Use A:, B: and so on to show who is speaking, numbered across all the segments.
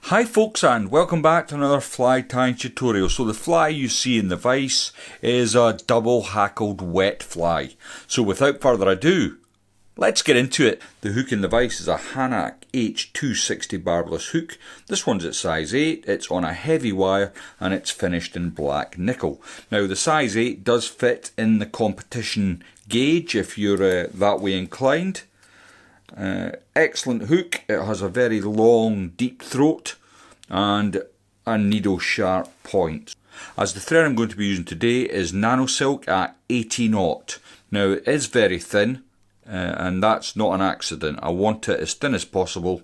A: Hi folks, and welcome back to another fly tying tutorial. So the fly you see in the vise is a double hackled wet fly. So without further ado, let's get into it. The hook in the vise is a Hanak H260 barbless hook. This one's at size 8, it's on a heavy wire and it's finished in black nickel. Now the size 8 does fit in the competition gauge if you're that way inclined. Excellent hook. It has a very long deep throat and a needle sharp point. As the thread I'm going to be using today is nano silk at 80 Now it is very thin and that's not an accident. I want it as thin as possible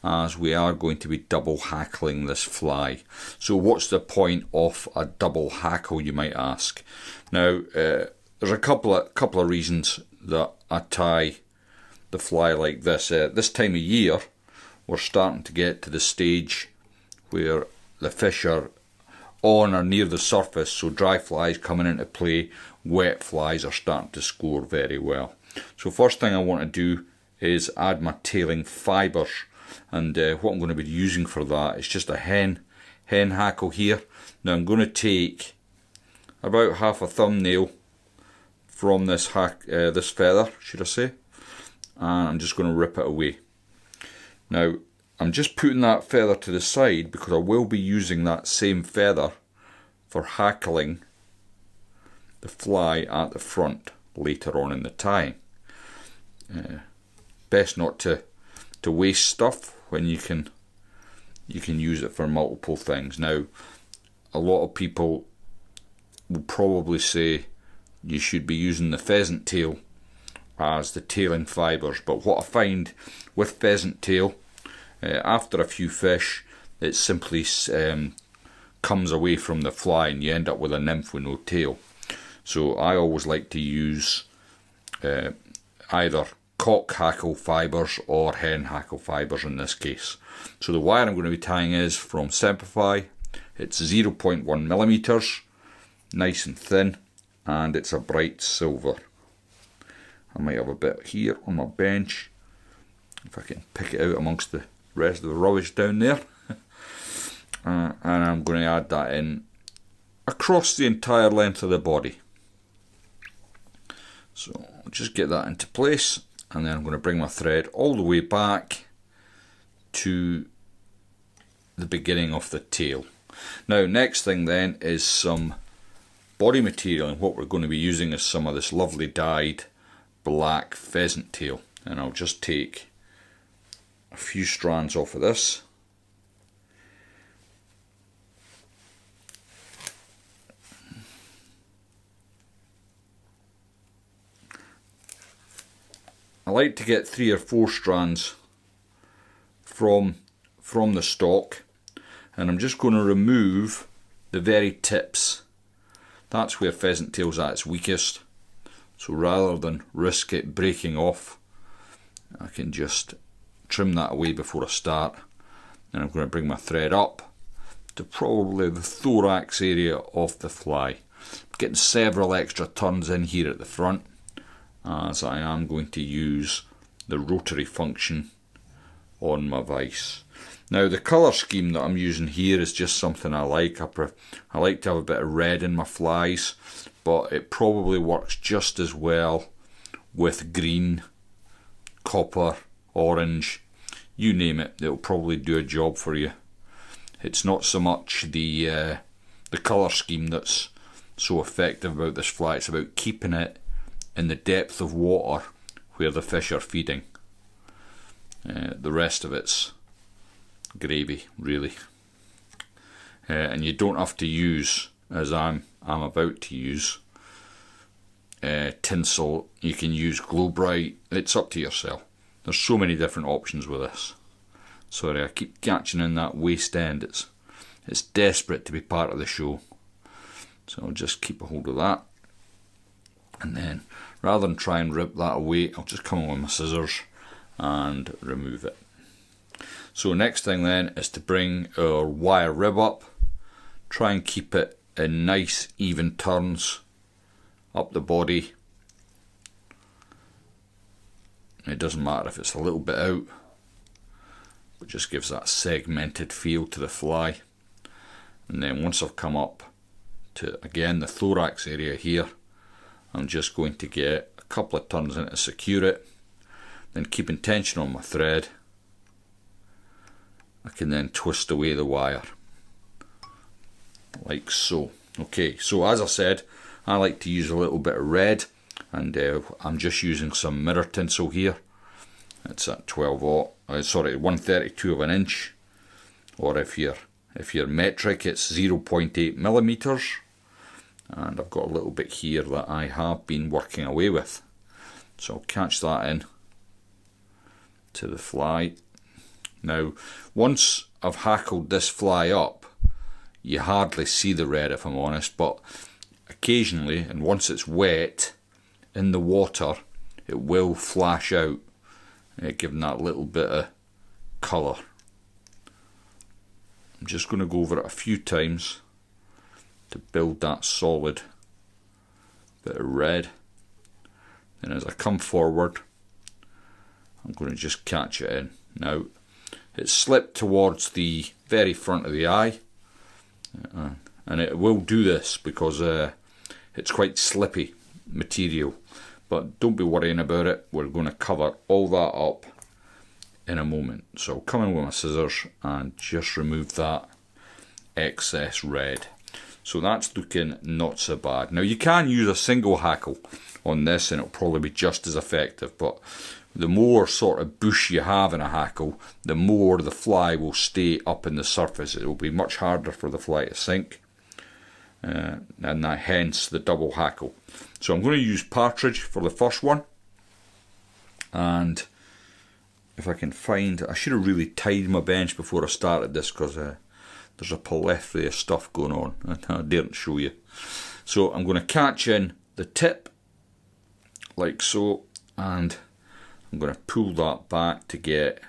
A: as we are going to be double hackling this fly. So what's the point of a double hackle, you might ask? Now there's a couple of reasons that I tie the fly like this. This time of year we're starting to get to the stage where the fish are on or near the surface, so dry flies coming into play, wet flies are starting to score very well. So first thing I want to do is add my tailing fibres, and what I'm going to be using for that is just a hen hackle here. Now I'm going to take about half a thumbnail from this feather, should I say, and I'm just going to rip it away. Now I'm just putting that feather to the side because I will be using that same feather for hackling the fly at the front later on in the tying. Best not to waste stuff when you can use it for multiple things. Now a lot of people will probably say you should be using the pheasant tail as the tailing fibres, but what I find with pheasant tail, after a few fish, it simply comes away from the fly and you end up with a nymph with no tail. So I always like to use either cock hackle fibres or hen hackle fibres in this case. So the wire I'm going to be tying is from Semplify. It's 0.1mm, nice and thin, and it's a bright silver. I might have a bit here on my bench, if I can pick it out amongst the rest of the rubbish down there. And I'm going to add that in across the entire length of the body. So I'll just get that into place, and then I'm going to bring my thread all the way back to the beginning of the tail. Now next thing then is some body material, and what we're going to be using is some of this lovely dyed black pheasant tail, and I'll just take a few strands off of this. I like to get 3 or 4 strands from the stalk, and I'm just going to remove the very tips. That's where pheasant tail's at its weakest. So rather than risk it breaking off, I can just trim that away before I start. Then I'm going to bring my thread up to probably the thorax area of the fly. I'm getting several extra turns in here at the front, as I am going to use the rotary function on my vise. Now the colour scheme that I'm using here is just something I like. I like to have a bit of red in my flies, but it probably works just as well with green, copper, orange, you name it, it'll probably do a job for you. It's not so much the colour scheme that's so effective about this fly, it's about keeping it in the depth of water where the fish are feeding. The rest of it's gravy, really. And you don't have to use, as I'm about to use, tinsel. You can use glow bright, it's up to yourself. There's so many different options with this. Sorry, I keep catching in that waste end. It's desperate to be part of the show. So I'll just keep a hold of that, and then rather than try and rip that away, I'll just come on with my scissors and remove it. So next thing then is to bring our wire rib up, try and keep it in nice even turns up the body. It doesn't matter if it's a little bit out, which just gives that segmented feel to the fly. And then once I've come up to, again, the thorax area here, I'm just going to get a couple of turns in to secure it, then keeping tension on my thread. I can then twist away the wire, like so. Okay, so as I said, I like to use a little bit of red, and I'm just using some mirror tinsel here. It's at 1/32 of an inch, or if you're metric, it's 0.8 millimeters. And I've got a little bit here that I have been working away with, so I'll catch that in to the fly. Now, once I've hackled this fly up, you hardly see the red, if I'm honest, but occasionally, and once it's wet in the water, it will flash out, giving that little bit of colour. I'm just going to go over it a few times to build that solid bit of red. Then as I come forward, I'm going to just catch it in. Now, it's slipped towards the very front of the eye, and it will do this because it's quite slippy material, but don't be worrying about it. We're going to cover all that up in a moment. So I'll come in with my scissors and just remove that excess red. So that's looking not so bad. Now, you can use a single hackle on this and it'll probably be just as effective, but the more sort of bush you have in a hackle, the more the fly will stay up in the surface. It will be much harder for the fly to sink, and that, hence the double hackle. So I'm going to use Partridge for the first one, and if I can find, I should have really tied my bench before I started this, because there's a plethora of stuff going on I daren't show you. So I'm going to catch in the tip like so, and I'm going to pull that back to get,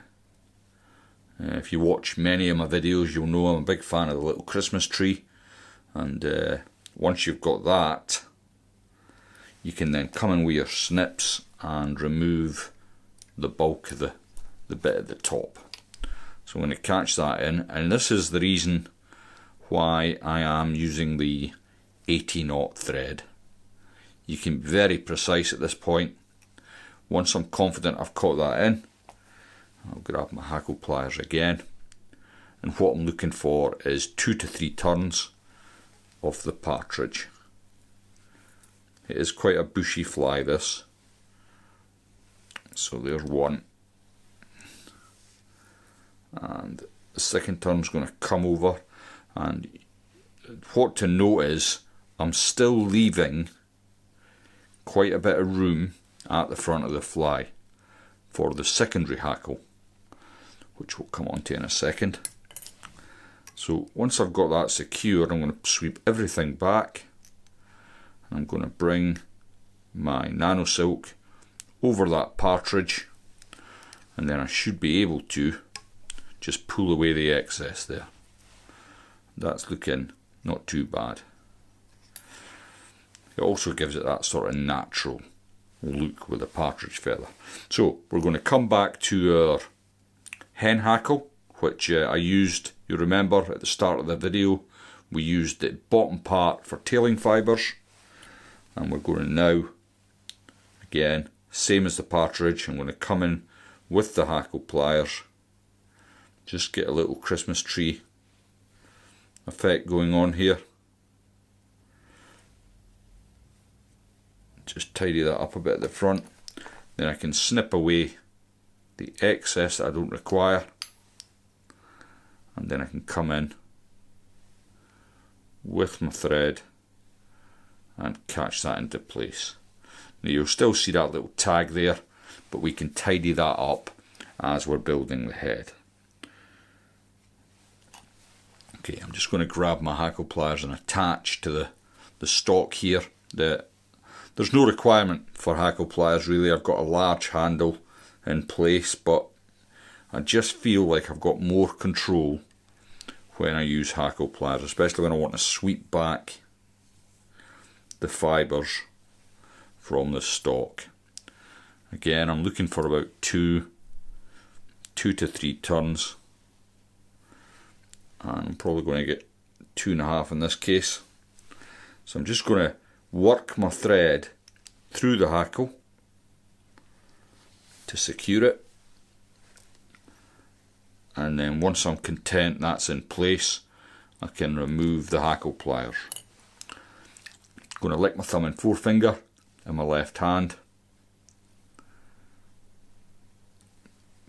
A: if you watch many of my videos, you'll know I'm a big fan of the little Christmas tree, and once you've got that, you can then come in with your snips and remove the bulk of the bit at the top. So I'm going to catch that in, and this is the reason why I am using the 80-knot thread. You can be very precise at this point. Once I'm confident I've caught that in, I'll grab my hackle pliers again, and what I'm looking for is 2 to 3 turns of the Partridge. It is quite a bushy fly, this. So there's one, and the second turn's going to come over, and what to note is I'm still leaving quite a bit of room at the front of the fly for the secondary hackle, which we'll come on to in a second. So once I've got that secured, I'm going to sweep everything back, and I'm going to bring my nano silk over that Partridge, and then I should be able to just pull away the excess there. That's looking not too bad. It also gives it that sort of natural look with the Partridge feather. So we're going to come back to our hen hackle, which I used, you remember at the start of the video, we used the bottom part for tailing fibres, and we're going to now, again, same as the Partridge, I'm going to come in with the hackle pliers, just get a little Christmas tree effect going on here. Just tidy that up a bit at the front, then I can snip away the excess that I don't require, and then I can come in with my thread and catch that into place. Now you'll still see that little tag there, but we can tidy that up as we're building the head. Okay, I'm just going to grab my hackle pliers and attach to the stock here. There's no requirement for hackle pliers really. I've got a large handle in place, but I just feel like I've got more control when I use hackle pliers, especially when I want to sweep back the fibres from the stock. Again, I'm looking for about 2 to 3 turns and I'm probably going to get 2.5 in this case. So I'm just going to work my thread through the hackle to secure it, and then once I'm content that's in place, I can remove the hackle pliers. I'm going to lick my thumb and forefinger in my left hand,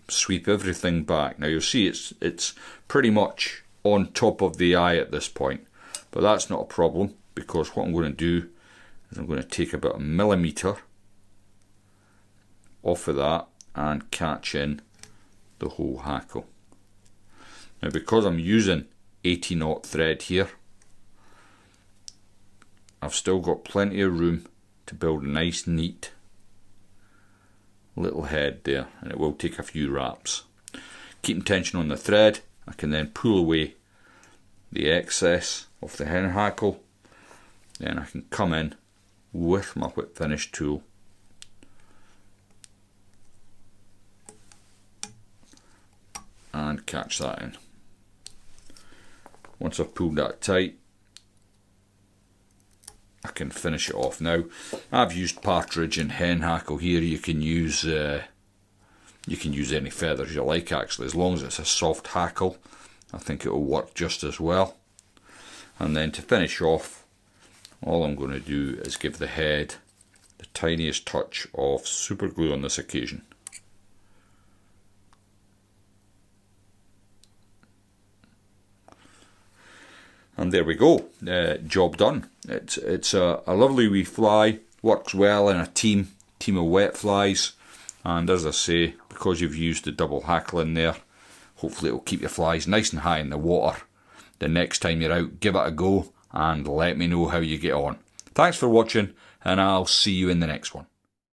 A: sweep everything back. Now you'll see it's pretty much on top of the eye at this point, but that's not a problem, because what I'm going to do is I'm going to take about 1 millimetre off of that and catch in the whole hackle. Now because I'm using 80 thread here, I've still got plenty of room to build a nice neat little head there, and it will take a few wraps. Keeping tension on the thread, I can then pull away the excess of the hen hackle. Then I can come in with my whip finish tool and catch that in. Once I've pulled that tight, I can finish it off. Now I've used Partridge and hen hackle here. You can use any feathers you like, actually, as long as it's a soft hackle. I think it will work just as well. And then to finish off, all I'm going to do is give the head the tiniest touch of super glue on this occasion. And there we go, job done. It's a lovely wee fly, works well in a team of wet flies, and as I say, because you've used the double hackle in there, hopefully it will keep your flies nice and high in the water. The next time you're out, give it a go and let me know how you get on. Thanks for watching, and I'll see you in the next one.